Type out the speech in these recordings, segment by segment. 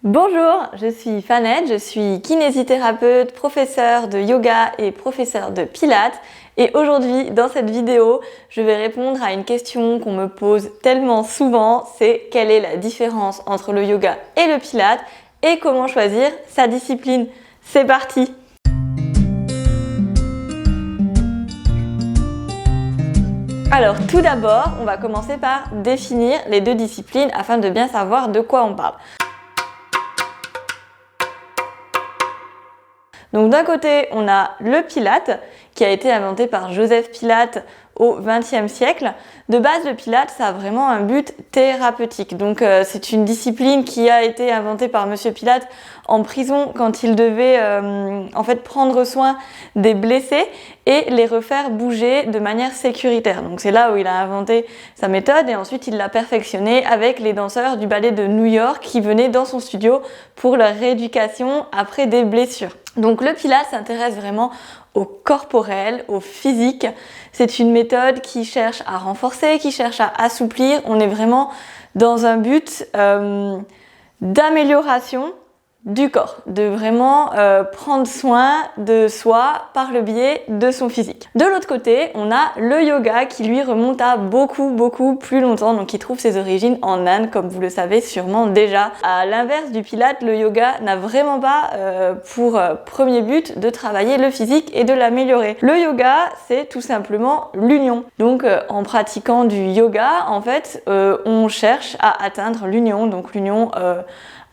Bonjour, je suis Fanette, je suis kinésithérapeute, professeure de yoga et professeure de pilates. Et aujourd'hui, dans cette vidéo, je vais répondre à une question qu'on me pose tellement souvent, c'est quelle est la différence entre le yoga et le pilates et comment choisir sa discipline. C'est parti! Alors tout d'abord, on va commencer par définir les deux disciplines afin de bien savoir de quoi on parle. Donc d'un côté, on a le Pilate qui a été inventé par Joseph Pilate au XXe siècle. De base, le Pilate, ça a vraiment un but thérapeutique. Donc c'est une discipline qui a été inventée par Monsieur Pilate en prison quand il devait prendre soin des blessés et les refaire bouger de manière sécuritaire. Donc c'est là où il a inventé sa méthode et ensuite il l'a perfectionnée avec les danseurs du ballet de New York qui venaient dans son studio pour leur rééducation après des blessures. Donc le Pilate s'intéresse vraiment au corporel, au physique. C'est une méthode qui cherche à renforcer, qui cherche à assouplir. On est vraiment dans un but d'amélioration du corps, de vraiment prendre soin de soi par le biais de son physique. De l'autre côté, on a le yoga qui lui remonte à beaucoup plus longtemps, donc qui trouve ses origines en Inde, comme vous le savez sûrement déjà. À l'inverse du Pilate, le yoga n'a vraiment pas pour premier but de travailler le physique et de l'améliorer. Le yoga, c'est tout simplement l'union. Donc en pratiquant du yoga, en fait, on cherche à atteindre l'union, donc l'union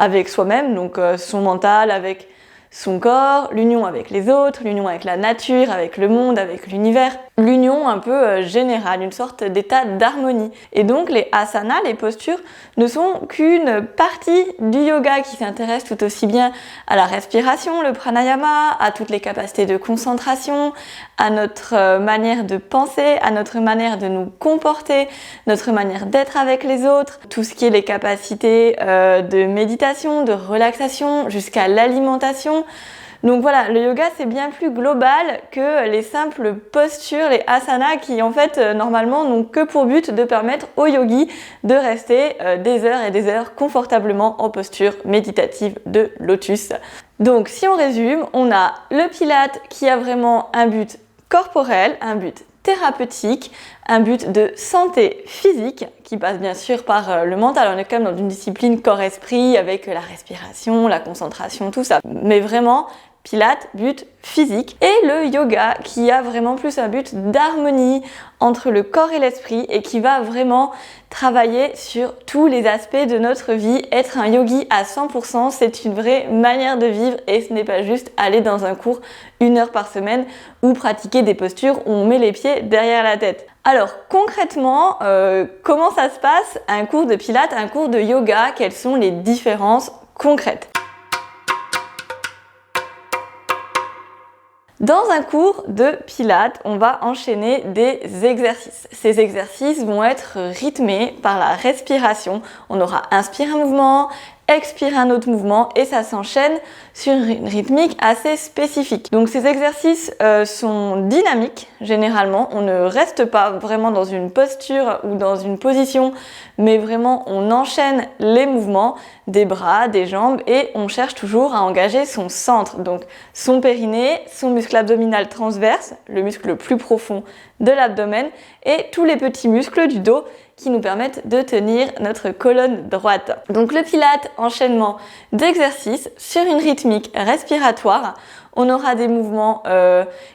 avec soi-même, donc son mental avec son corps, l'union avec les autres, l'union avec la nature, avec le monde, avec l'univers, l'union un peu générale, une sorte d'état d'harmonie. Et donc les asanas, les postures, ne sont qu'une partie du yoga qui s'intéresse tout aussi bien à la respiration, le pranayama, à toutes les capacités de concentration, à notre manière de penser, à notre manière de nous comporter, notre manière d'être avec les autres, tout ce qui est les capacités de méditation, de relaxation, jusqu'à l'alimentation. Donc voilà, le yoga c'est bien plus global que les simples postures, les asanas qui en fait normalement n'ont que pour but de permettre aux yogis de rester des heures et des heures confortablement en posture méditative de lotus. Donc si on résume, on a le Pilate qui a vraiment un but corporel, un but thérapeutique, un but de santé physique qui passe bien sûr par le mental. On est quand même dans une discipline corps-esprit avec la respiration, la concentration, tout ça. Mais vraiment, Pilate, but physique. Et le yoga qui a vraiment plus un but d'harmonie entre le corps et l'esprit et qui va vraiment travailler sur tous les aspects de notre vie. Être un yogi à 100%, c'est une vraie manière de vivre et ce n'est pas juste aller dans un cours 1 heure par semaine ou pratiquer des postures où on met les pieds derrière la tête. Alors concrètement, comment ça se passe un cours de Pilate, un cours de yoga? Quelles sont les différences concrètes? Dans un cours de Pilate, on va enchaîner des exercices. Ces exercices vont être rythmés par la respiration. On aura inspire un mouvement, expire un autre mouvement et ça s'enchaîne sur une rythmique assez spécifique. Donc ces exercices sont dynamiques généralement. On ne reste pas vraiment dans une posture ou dans une position, mais vraiment on enchaîne les mouvements des bras, des jambes et on cherche toujours à engager son centre. Donc son périnée, son muscle abdominal transverse, le muscle le plus profond de l'abdomen et tous les petits muscles du dos qui nous permettent de tenir notre colonne droite. Donc le Pilate, enchaînement d'exercices sur une rythmique respiratoire. On aura des mouvements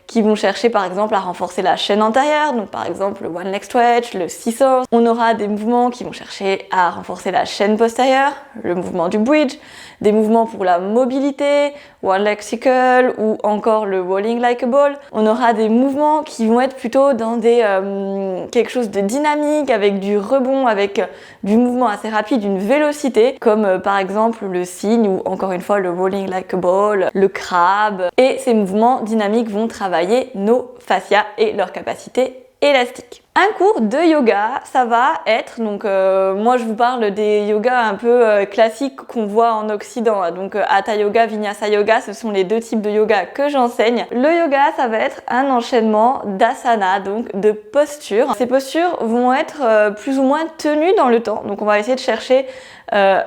qui vont chercher par exemple à renforcer la chaîne antérieure, donc par exemple le one leg stretch, le seesaw. On aura des mouvements qui vont chercher à renforcer la chaîne postérieure, le mouvement du bridge, des mouvements pour la mobilité, one leg circle ou encore le rolling like a ball. On aura des mouvements qui vont être plutôt dans quelque chose de dynamique avec du rebond, avec du mouvement assez rapide, une vélocité, comme par exemple le cygne ou encore une fois le rolling like a ball, le crabe. Et ces mouvements dynamiques vont travailler nos fascias et leur capacité élastique. Un cours de yoga, ça va être, donc moi je vous parle des yogas un peu classiques qu'on voit en Occident, donc Hatha Yoga, Vinyasa Yoga, ce sont les deux types de yoga que j'enseigne. Le yoga, ça va être un enchaînement d'asana, donc de postures. Ces postures vont être plus ou moins tenues dans le temps, donc on va essayer de chercher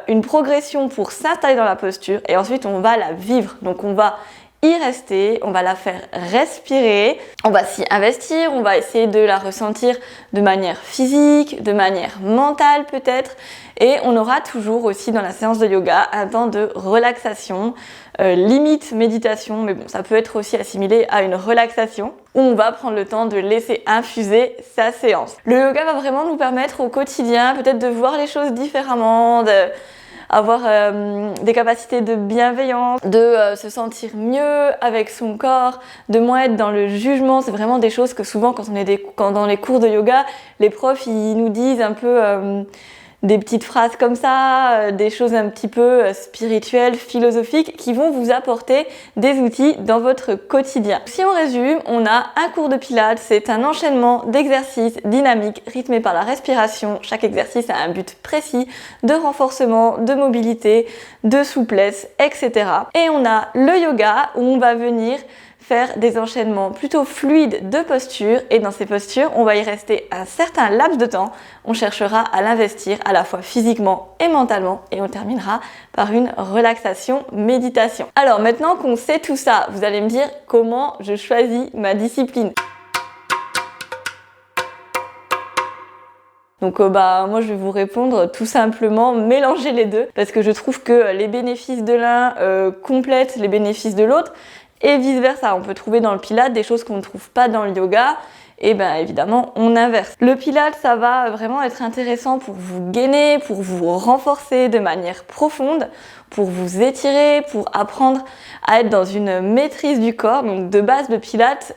une progression pour s'installer dans la posture et ensuite on va la vivre, donc on va y rester, on va la faire respirer, on va s'y investir, on va essayer de la ressentir de manière physique, de manière mentale peut-être, et on aura toujours aussi dans la séance de yoga un temps de relaxation, limite méditation, mais bon, ça peut être aussi assimilé à une relaxation, où on va prendre le temps de laisser infuser sa séance. Le yoga va vraiment nous permettre au quotidien peut-être de voir les choses différemment, avoir des capacités de bienveillance, de se sentir mieux avec son corps, de moins être dans le jugement. C'est vraiment des choses que souvent quand dans les cours de yoga, les profs ils nous disent un peu des petites phrases comme ça, des choses un petit peu spirituelles, philosophiques, qui vont vous apporter des outils dans votre quotidien. Si on résume, on a un cours de pilates, c'est un enchaînement d'exercices dynamiques rythmés par la respiration. Chaque exercice a un but précis de renforcement, de mobilité, de souplesse, etc. Et on a le yoga où on va venir faire des enchaînements plutôt fluides de postures, et dans ces postures, on va y rester un certain laps de temps. On cherchera à l'investir à la fois physiquement et mentalement, et on terminera par une relaxation méditation. Alors maintenant qu'on sait tout ça, vous allez me dire comment je choisis ma discipline. Donc moi je vais vous répondre tout simplement mélanger les deux, parce que je trouve que les bénéfices de l'un complètent les bénéfices de l'autre, et vice versa. On peut trouver dans le Pilates des choses qu'on ne trouve pas dans le yoga, et bien évidemment on inverse. Le Pilates, ça va vraiment être intéressant pour vous gainer, pour vous renforcer de manière profonde, pour vous étirer, pour apprendre à être dans une maîtrise du corps. Donc de base le Pilates,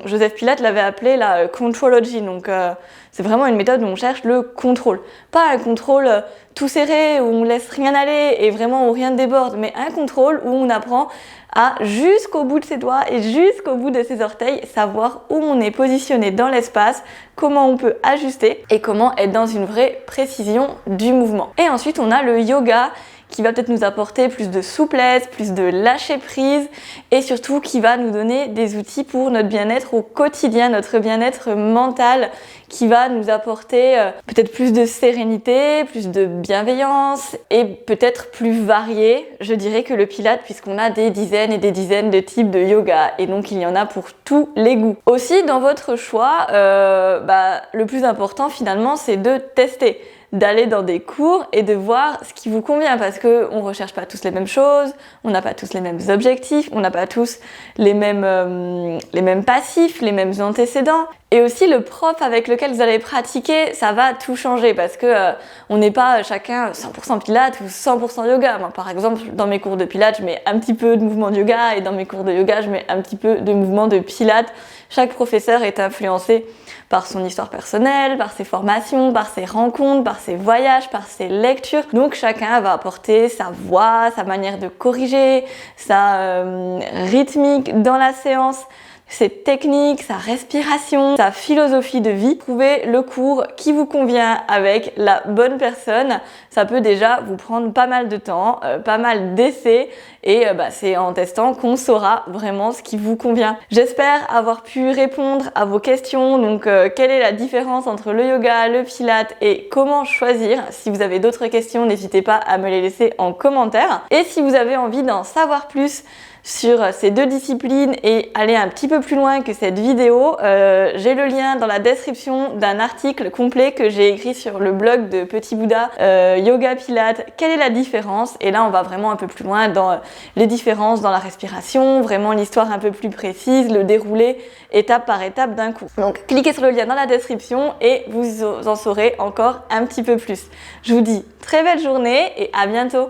Joseph Pilates l'avait appelé la contrology, donc c'est vraiment une méthode où on cherche le contrôle. Pas un contrôle tout serré, où on laisse rien aller et vraiment où rien ne déborde, mais un contrôle où on apprend à jusqu'au bout de ses doigts et jusqu'au bout de ses orteils savoir où on est positionné dans l'espace, comment on peut ajuster et comment être dans une vraie précision du mouvement. Et ensuite on a le yoga qui va peut-être nous apporter plus de souplesse, plus de lâcher prise, et surtout qui va nous donner des outils pour notre bien-être au quotidien, notre bien-être mental, qui va nous apporter peut-être plus de sérénité, plus de bienveillance et peut-être plus varié, je dirais, que le Pilates, puisqu'on a des dizaines et des dizaines de types de yoga, et donc il y en a pour tous les goûts. Aussi dans votre choix, le plus important finalement c'est de tester, d'aller dans des cours et de voir ce qui vous convient, parce que on recherche pas tous les mêmes choses, on n'a pas tous les mêmes objectifs, on n'a pas tous les mêmes passifs, les mêmes antécédents. Et aussi le prof avec lequel vous allez pratiquer, ça va tout changer, parce que on n'est pas chacun 100% Pilates ou 100% yoga. Moi par exemple dans mes cours de Pilates je mets un petit peu de mouvement de yoga, et dans mes cours de yoga je mets un petit peu de mouvement de Pilates. Chaque professeur est influencé par son histoire personnelle, par ses formations, par ses rencontres, par ses voyages, par ses lectures. Donc chacun va apporter sa voix, sa manière de corriger, sa rythmique dans la séance, ses techniques, sa respiration, sa philosophie de vie. Trouvez le cours qui vous convient avec la bonne personne. Ça peut déjà vous prendre pas mal de temps, pas mal d'essais, et c'est en testant qu'on saura vraiment ce qui vous convient. J'espère avoir pu répondre à vos questions. Donc quelle est la différence entre le yoga, le Pilates et comment choisir? Si vous avez d'autres questions, n'hésitez pas à me les laisser en commentaire. Et si vous avez envie d'en savoir plus sur ces deux disciplines et aller un petit peu plus loin que cette vidéo, j'ai le lien dans la description d'un article complet que j'ai écrit sur le blog de Petit Bouddha, Yoga Pilates, quelle est la différence? Et là on va vraiment un peu plus loin dans les différences dans la respiration, vraiment l'histoire un peu plus précise, le déroulé étape par étape d'un cours. Donc cliquez sur le lien dans la description et vous en saurez encore un petit peu plus. Je vous dis très belle journée et à bientôt!